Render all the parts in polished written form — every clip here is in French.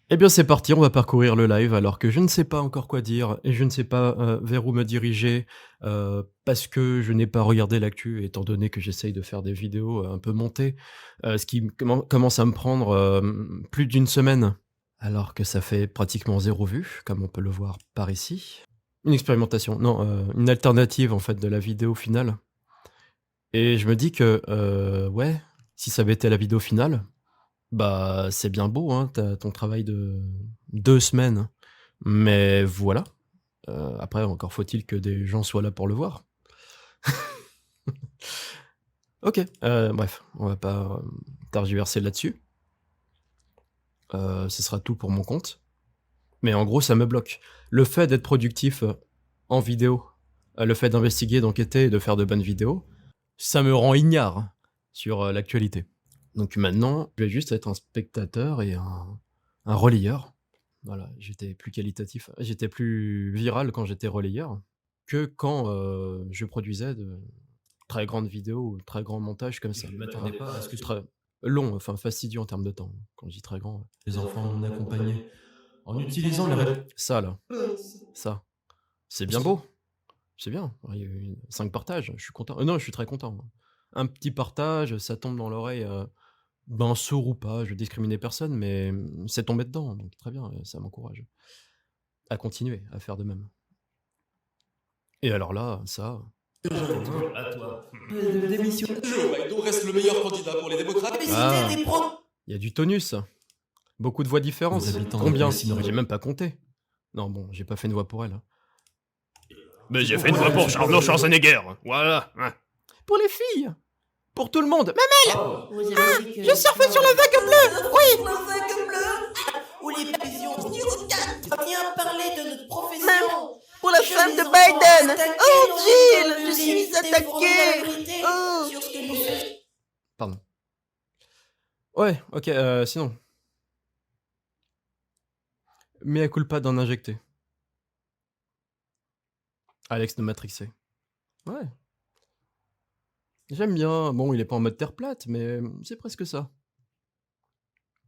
Eh bien, c'est parti, on va parcourir le live alors que je ne sais pas encore quoi dire et je ne sais pas, vers où me diriger, parce que je n'ai pas regardé l'actu étant donné que j'essaye de faire des vidéos, un peu montées, ce qui commence à me prendre, plus d'une semaine, alors que ça fait pratiquement zéro vue, comme on peut le voir par ici. Une expérimentation, non, une alternative en fait de la vidéo finale et je me dis que, ouais, si ça avait été la vidéo finale, bah, c'est bien beau, hein, tu ton travail de 2 semaines, mais voilà, après encore faut-il que des gens soient là pour le voir. OK, bref, on va pas, tergiverser là-dessus. Ce sera tout pour mon compte, mais en gros, ça me bloque. Le fait d'être productif, en vidéo, le fait d'investiguer, d'enquêter et de faire de bonnes vidéos, ça me rend ignare sur, l'actualité. Donc maintenant, je vais juste être un spectateur et un relayeur. Voilà, j'étais plus qualitatif, j'étais plus viral quand j'étais relayeur que quand, je produisais de très grandes vidéos ou très grands montages comme ça. Je ne m'attendais pas à ce que Très long, enfin fastidieux en termes de temps. Quand je dis très grand, les enfants non accompagnés, en utilisant les réponses. ça là, ça, c'est bien beau, c'est bien. Il y a eu 5 partages, je suis content. Non, je suis très content. Un petit partage, ça tombe dans l'oreille, ben, sourd ou pas, je discriminais personne, mais c'est tombé dedans, donc très bien, ça m'encourage à continuer à faire de même. Et alors là, ça, Toujours à toi. Démission. Joe Biden reste le meilleur candidat pour les démocrates. ah, il y a du tonus, beaucoup de voix différentes. Les habitants Combien? d'Appelsin n'auraient- J'ai même pas compté. Non, bon, j'ai pas fait une voix pour elle, hein. Mais j'ai fait une voix pour Arnaud Schwarzenegger. Voilà. Pour les filles! Pour tout le monde! Même Vous avez dit que je surfe sur la vague bleue! Oui! la vague bleue ou les papillons numéro 4 viens parler de notre profession. Pour la Je femme les de entends Biden! attaquer Oh nos Jill! écoles Je suis d'éviter de fournir la attaquée! vérité Oh! sur ce que nous faisons. Pardon. Ouais, OK, sinon. Mea culpa d'en injecter. Alex de Matrixé. Ouais. J'aime bien. Bon, il est pas en mode terre plate, mais c'est presque ça.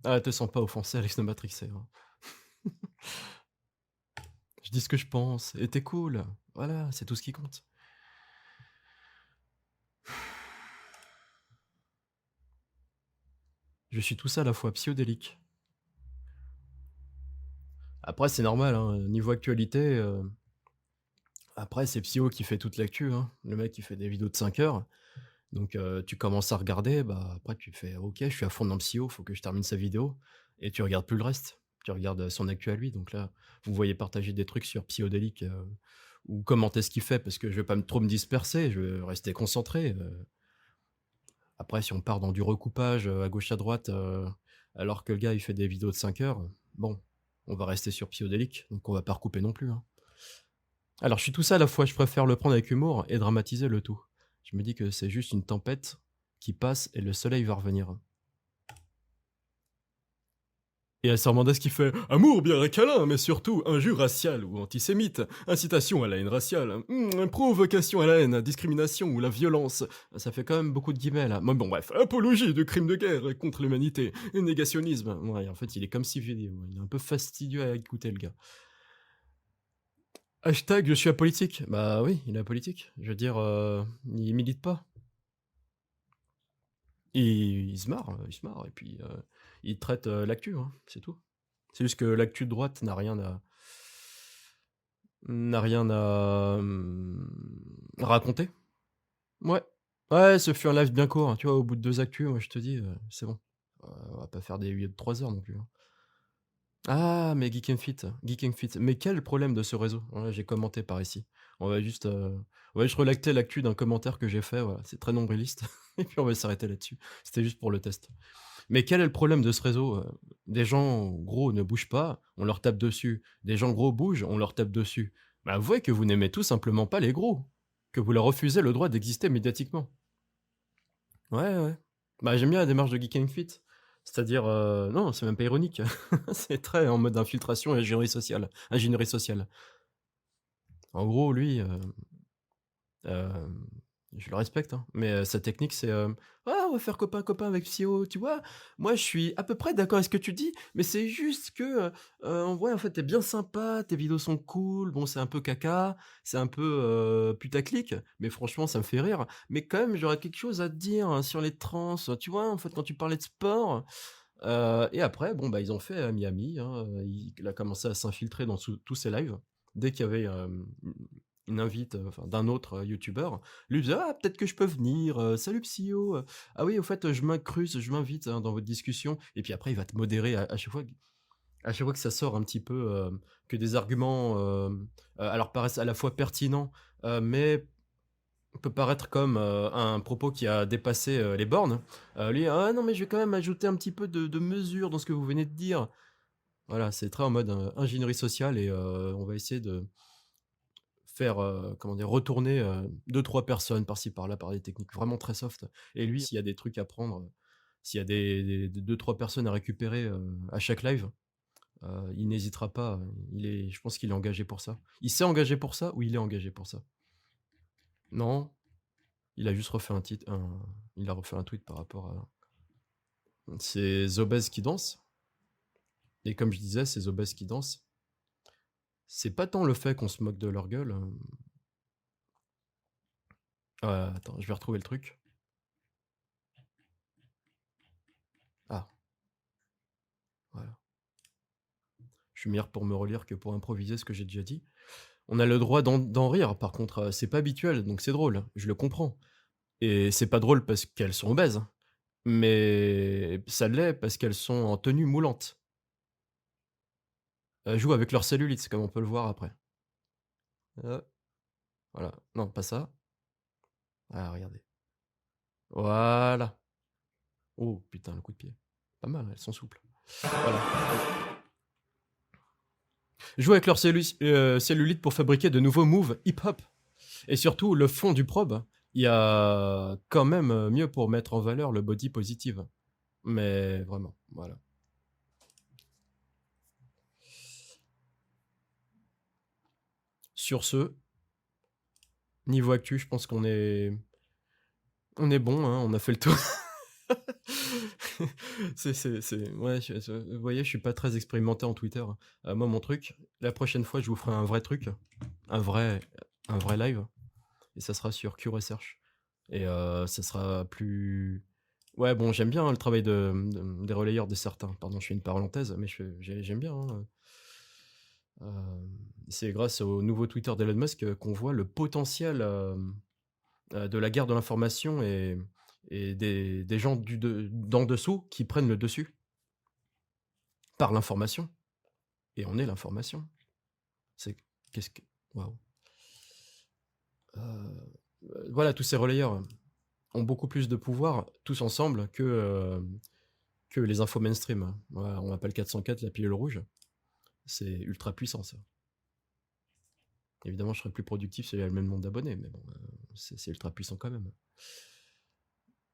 Ah, te sens pas offensé, Alex de Matrixé, hein. Je dis ce que je pense, et tu cool. Voilà, c'est tout ce qui compte. Je suis tout ça à la fois, psychodélique. Après, c'est normal, hein, niveau actualité, après, c'est Psyo qui fait toute l'actu, hein. Le mec, il fait des vidéos de 5 heures. Donc, tu commences à regarder, bah, après, tu fais OK, je suis à fond dans Psyo, faut que je termine sa vidéo. Et tu regardes plus le reste. Tu regardes son actu à lui. Donc là, vous voyez partager des trucs sur Psyodélique ou commenter ce qu'il fait parce que je vais pas trop me disperser, je veux rester concentré. Après, si on part dans du recoupage à gauche à droite, alors que le gars il fait des vidéos de 5 heures, bon, on va rester sur Psyodélique, donc on va pas recouper non plus, hein. Alors, je suis tout ça à la fois, je préfère le prendre avec humour et dramatiser le tout. Je me dis que c'est juste une tempête qui passe et le soleil va revenir. Et elle se demandait ce qu'il fait. Amour bien et câlin, mais surtout injure raciale ou antisémite, incitation à la haine raciale, provocation à la haine, discrimination ou la violence. Ça fait quand même beaucoup de guillemets là. Mais bon, bref, apologie de crimes de guerre contre l'humanité, négationnisme. Ouais, en fait, il est comme si il est un peu fastidieux à écouter le gars. Hashtag je suis apolitique. Bah oui, il est apolitique. Je veux dire, il milite pas. Il se marre, et puis il traite l'actu, hein, c'est tout. C'est juste que l'actu de droite n'a rien à raconter. Ouais. Ouais, ce fut un live bien court, hein, tu vois, au bout de 2 actus, moi je te dis, c'est bon. On va pas faire des 8 de 3 heures non plus, hein. Ah, mais Geek and Fit. Mais quel problème de ce réseau? Ouais, j'ai commenté par ici. On va juste relater l'actu d'un commentaire que j'ai fait, voilà, c'est très nombriliste et puis on va s'arrêter là-dessus. C'était juste pour le test. Mais quel est le problème de ce réseau? Des gens gros ne bougent pas, on leur tape dessus. Des gens gros bougent, on leur tape dessus. Bah, avouez que vous n'aimez tout simplement pas les gros, que vous leur refusez le droit d'exister médiatiquement. Ouais, ouais. Bah, j'aime bien la démarche de Geek and Fit. C'est-à-dire, non, c'est même pas ironique. C'est très en mode infiltration et ingénierie sociale. En gros, lui, heu Je le respecte, hein, mais sa technique, c'est, «Ah, on va faire copain copain avec Psyo, tu vois? Moi, je suis à peu près d'accord avec ce que tu dis, mais c'est juste que, en vrai, en fait, tu bien sympa, tes vidéos sont cool, bon, c'est un peu caca, c'est un peu, putaclic, mais franchement, ça me fait rire. Mais quand même, j'aurais quelque chose à te dire, sur les trans, tu vois? En fait, quand tu parlais de sport». Et après, bon, bah, ils ont fait, Miami, hein, il a commencé à s'infiltrer dans tous ses lives. Dès qu'il y avait, une invite, enfin d'un autre, youtubeur, lui il disait: «Ah peut-être que je peux venir, salut Psyo, ah oui au fait, je m'incruste, je m'invite, hein, dans votre discussion», et puis après il va te modérer à chaque fois que ça sort un petit peu, que des arguments, alors paraissent à la fois pertinents, mais peut paraître comme, un propos qui a dépassé, les bornes, lui: «Ah non mais je vais quand même ajouter un petit peu de mesure dans ce que vous venez de dire». Voilà, c'est très en mode, ingénierie sociale, et on va essayer de faire, comment dire? Retourner, 2-3 personnes par-ci par-là par des techniques vraiment très soft, et lui, s'il y a des trucs à prendre, s'il y a des 2-3 personnes à récupérer, à chaque live, il n'hésitera pas, je pense qu'il est engagé pour ça. Il s'est engagé pour ça ou il est engagé pour ça? Non, il a juste refait il a refait un tweet par rapport à ces obèses qui dansent, et comme je disais, ces obèses qui dansent, c'est pas tant le fait qu'on se moque de leur gueule, attends, je vais retrouver le truc. Ah, voilà. Je suis meilleur pour me relire que pour improviser ce que j'ai déjà dit. On a le droit d'en rire, par contre, c'est pas habituel, donc c'est drôle, je le comprends, et c'est pas drôle parce qu'elles sont obèses, hein, mais ça l'est parce qu'elles sont en tenue moulante. Elles jouent avec leur cellulite, comme on peut le voir après. Heu, voilà. Non, pas ça. Ah, regardez. Voilà. Oh putain, le coup de pied. Pas mal, elles sont souples. Voilà. Jouent avec leur cellulite pour fabriquer de nouveaux moves hip-hop. Et surtout, le fond du probe, il y a quand même, mieux pour mettre en valeur le body positive. Mais vraiment, voilà. Sur ce, niveau actu, je pense on est bon, hein, on a fait le tour. Ouais, vous voyez, je suis pas très expérimenté en Twitter. Moi, mon truc, la prochaine fois, je vous ferai un vrai truc, un vrai, un vrai live, et ça sera sur Q-Research. Et ça sera plus. Ouais, bon, j'aime bien, hein, le travail des relayeurs de certains. Pardon, je fais une parenthèse, mais j'aime bien, hein. C'est grâce au nouveau Twitter d'Elon Musk, qu'on voit le potentiel, de la guerre de l'information, et des gens d'en dessous qui prennent le dessus par l'information, et on est l'information. C'est qu'est-ce que Waouh! Voilà, tous ces relayeurs ont beaucoup plus de pouvoir tous ensemble que les infos mainstream. Voilà, on m'appelle 404 la pilule rouge. C'est ultra puissant, ça. Évidemment, je serais plus productif si j'avais le même nombre d'abonnés, mais bon, c'est ultra puissant quand même.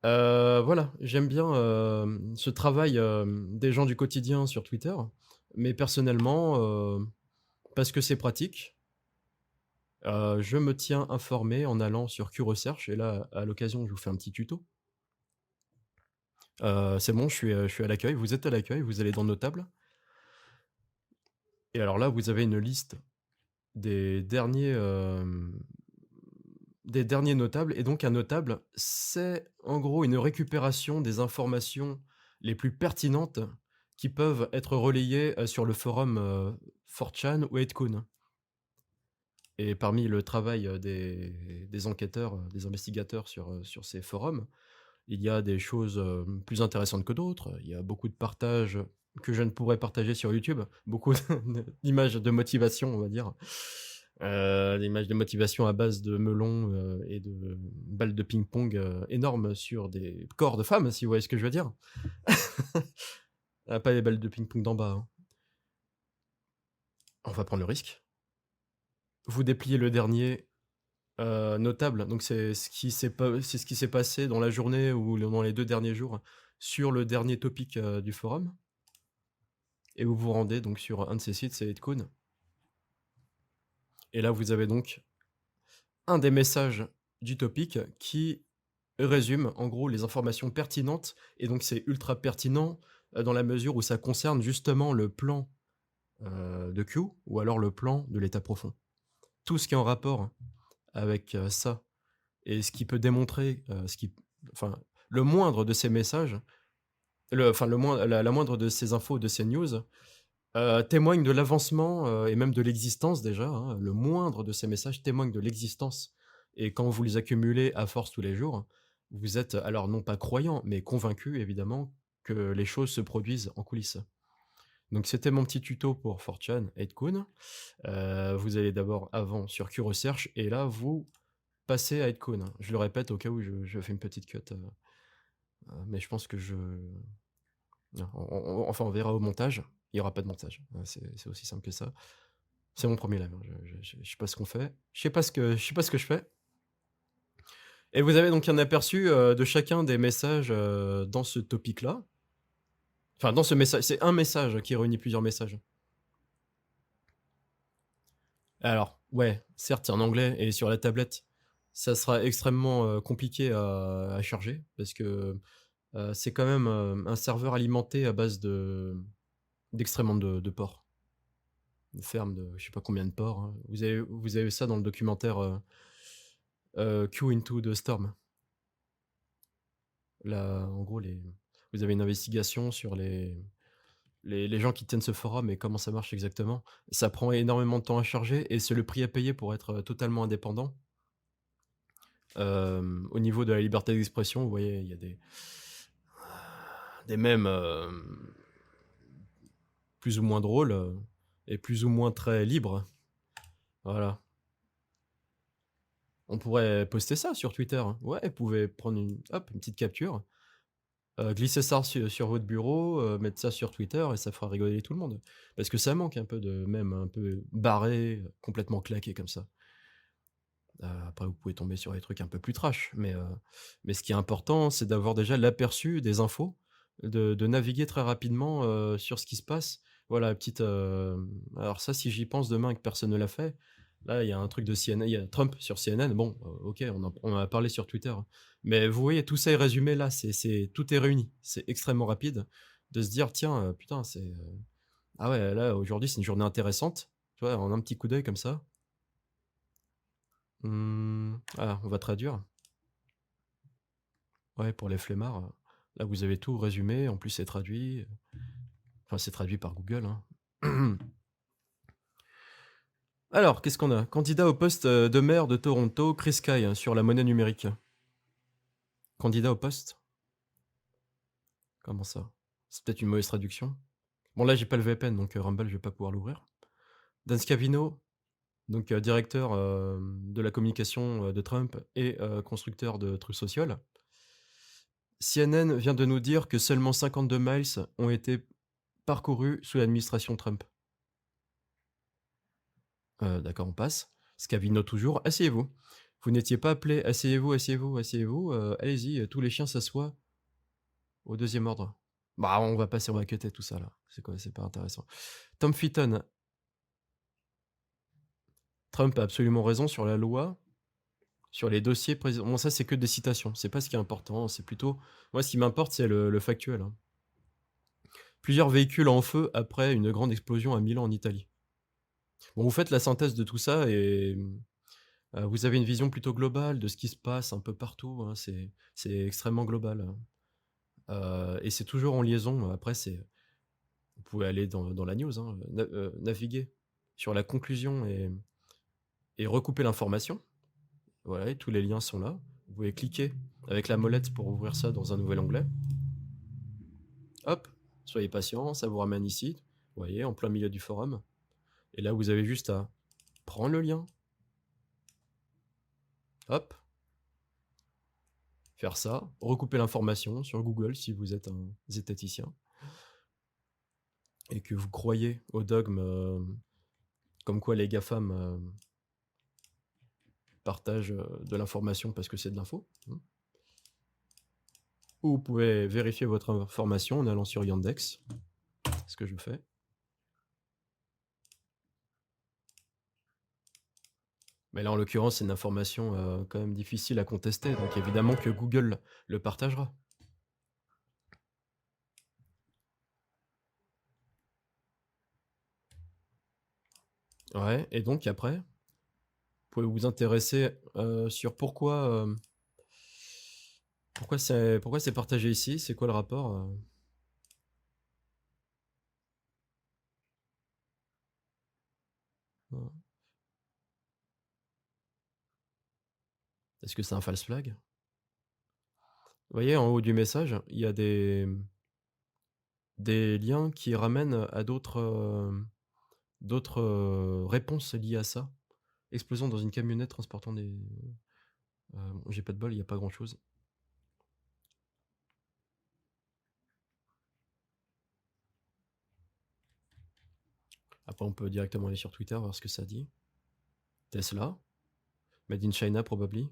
Voilà, j'aime bien, ce travail, des gens du quotidien sur Twitter, mais personnellement, parce que c'est pratique, je me tiens informé en allant sur Q-Research, et là, à l'occasion, je vous fais un petit tuto. C'est bon, je suis à l'accueil, vous êtes à l'accueil, vous allez dans Notables, et alors là, vous avez une liste des derniers, notables, et donc un notable, c'est en gros une récupération des informations les plus pertinentes qui peuvent être relayées, sur le forum, 4chan ou 8kun. Et parmi le travail, des enquêteurs, des investigateurs sur ces forums, il y a des choses, plus intéressantes que d'autres. Il y a beaucoup de partages que je ne pourrais partager sur YouTube, beaucoup d'images de motivation, on va dire. D'images de motivation à base de melons, et de balles de ping-pong, énormes sur des corps de femmes, si vous voyez ce que je veux dire. Ah, pas les balles de ping-pong d'en bas, hein. On va prendre le risque. Vous dépliez le dernier, notable, donc c'est ce qui s'est passé dans la journée ou dans les 2 derniers jours sur le dernier topic, du forum, et vous vous rendez donc sur un de ces sites, c'est Edcon, et là vous avez donc un des messages du topic qui résume en gros les informations pertinentes et donc c'est ultra pertinent dans la mesure où ça concerne justement le plan de Q ou alors le plan de l'état profond. Tout ce qui est en rapport avec ça et ce qui peut démontrer enfin le moindre de ces messages, la moindre de ces infos, de ces news témoigne de l'avancement et même de l'existence déjà. Hein. Le moindre de ces messages témoigne de l'existence. Et quand vous les accumulez à force tous les jours, vous êtes alors non pas croyant, mais convaincu évidemment que les choses se produisent en coulisses. Donc c'était mon petit tuto pour 4chan et Kun. Vous allez d'abord avant sur Q-Research et là vous passez à Kun. Je le répète au cas où je fais une petite cut. Mais je pense que non, enfin on verra au montage. Il n'y aura pas de montage. C'est aussi simple que ça. C'est mon premier live. Hein. Je sais pas ce qu'on fait. Je sais pas ce que je fais. Et vous avez donc un aperçu de chacun des messages dans ce topic-là. Enfin, dans ce message. C'est un message qui réunit plusieurs messages. Alors, ouais, certes, c'est en anglais et sur la tablette, ça sera extrêmement compliqué à charger parce que c'est quand même un serveur alimenté à base d'extrêmement de ports. Une ferme de je sais pas combien de ports. Hein. Vous avez ça dans le documentaire Q Into the Storm. Là, en gros, vous avez une investigation sur les gens qui tiennent ce forum et comment ça marche exactement. Ça prend énormément de temps à charger et c'est le prix à payer pour être totalement indépendant. Au niveau de la liberté d'expression, vous voyez, il y a des mèmes plus ou moins drôles et plus ou moins très libres. Voilà. On pourrait poster ça sur Twitter. Hein. Ouais, vous pouvez prendre une petite capture, glisser ça sur votre bureau, mettre ça sur Twitter et ça fera rigoler tout le monde. Parce que ça manque un peu de mèmes un peu barrés, complètement claqués comme ça. Après, vous pouvez tomber sur des trucs un peu plus trash, mais ce qui est important, c'est d'avoir déjà l'aperçu des infos, de naviguer très rapidement sur ce qui se passe. Voilà, petite. Alors ça, si j'y pense demain et que personne ne l'a fait, là, il y a un truc de CNN, il y a Trump sur CNN. Bon, ok, on en a parlé sur Twitter, mais vous voyez, tout ça est résumé là. Tout est réuni. C'est extrêmement rapide de se dire, tiens, putain, ah ouais, là aujourd'hui c'est une journée intéressante. Tu vois, en un petit coup d'œil comme ça. Ah, on va traduire. Ouais, pour les flemmards, là vous avez tout résumé, en plus c'est traduit. Enfin, c'est traduit par Google. Hein. Alors, qu'est-ce qu'on a? Candidat au poste de maire de Toronto, Chris Kye, sur la monnaie numérique. Candidat au poste? Comment ça? C'est peut-être une mauvaise traduction. Bon, là j'ai pas le VPN, donc Rumble, je vais pas pouvoir l'ouvrir. Dan Scavino, donc directeur de la communication de Trump et constructeur de trucs sociaux. CNN vient de nous dire que seulement 52 miles ont été parcourus sous l'administration Trump. D'accord, on passe. Scavino toujours. Asseyez-vous. Vous n'étiez pas appelé. Asseyez-vous, asseyez-vous, asseyez-vous. Allez-y, tous les chiens s'assoient au deuxième ordre. Bah, on va passer, on va cutter tout ça là. C'est quoi? C'est pas intéressant. Tom Fitton. Trump a absolument raison sur la loi, sur les dossiers présidentiels. Bon, ça, c'est que des citations. C'est pas ce qui est important. C'est plutôt. Moi, ce qui m'importe, c'est le factuel. Hein. Plusieurs véhicules en feu après une grande explosion à Milan, en Italie. Bon, vous faites la synthèse de tout ça et vous avez une vision plutôt globale de ce qui se passe un peu partout. Hein. C'est extrêmement global. Et c'est toujours en liaison. Après, vous pouvez aller dans la news, hein, naviguer sur la conclusion et recouper l'information. Voilà, et tous les liens sont là. Vous pouvez cliquer avec la molette pour ouvrir ça dans un nouvel onglet. Hop, soyez patient, ça vous ramène ici. Vous voyez, en plein milieu du forum. Et là, vous avez juste à prendre le lien. Hop. Faire ça. Recouper l'information sur Google si vous êtes un zétaticien. Et que vous croyez au dogme comme quoi les GAFAM partagent de l'information parce que c'est de l'info. Ou vous pouvez vérifier votre information en allant sur Yandex. C'est ce que je fais. Mais là, en l'occurrence, c'est une information, quand même difficile à contester, donc évidemment que Google le partagera. Ouais, et donc après, vous pouvez vous intéresser, sur pourquoi c'est partagé ici? C'est quoi le rapport? Est-ce que c'est un false flag? Vous voyez, en haut du message, il y a des liens qui ramènent à d'autres, réponses liées à ça. Explosion dans une camionnette transportant des bon, j'ai pas de bol, il y a pas grand-chose. Après, on peut directement aller sur Twitter, voir ce que ça dit. Tesla, made in China probably.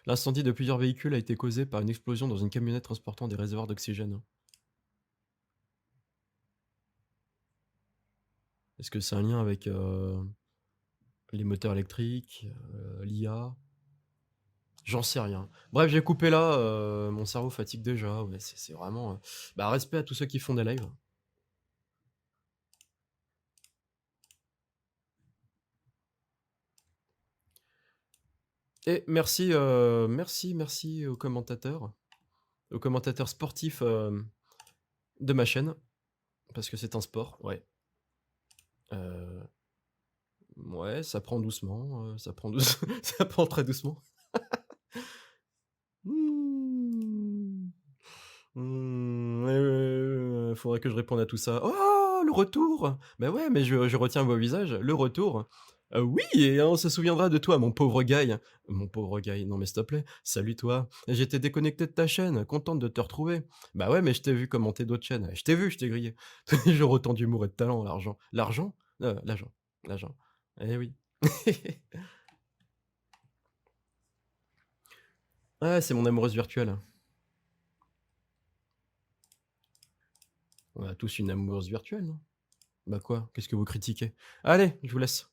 L'incendie de plusieurs véhicules a été causé par une explosion dans une camionnette transportant des réservoirs d'oxygène. Est-ce que c'est un lien avec les moteurs électriques, l'IA? J'en sais rien. Bref, j'ai coupé là, mon cerveau fatigue déjà. Ouais, c'est vraiment. Bah, respect à tous ceux qui font des lives. Et merci, merci aux commentateurs sportifs de ma chaîne, parce que c'est un sport, ouais. Ouais, ça prend doucement, ça prend ça prend très doucement. Mmh. Faudrait que je réponde à tout ça. Oh, le retour! Bah ouais, mais je retiens vos visages. Le retour. Oui, et on se souviendra de toi, mon pauvre Guy. Mon pauvre Guy, non mais s'il te plaît, salut toi. J'étais déconnecté de ta chaîne, contente de te retrouver. Bah ouais, mais je t'ai vu commenter d'autres chaînes. Je t'ai vu, je t'ai grillé. Toujours autant d'humour et de talent, l'argent. L'argent? L'argent. L'argent. Eh oui. Ouais, c'est mon amoureuse virtuelle. On a tous une amoureuse virtuelle, non? Bah quoi? Qu'est-ce que vous critiquez? Allez, je vous laisse.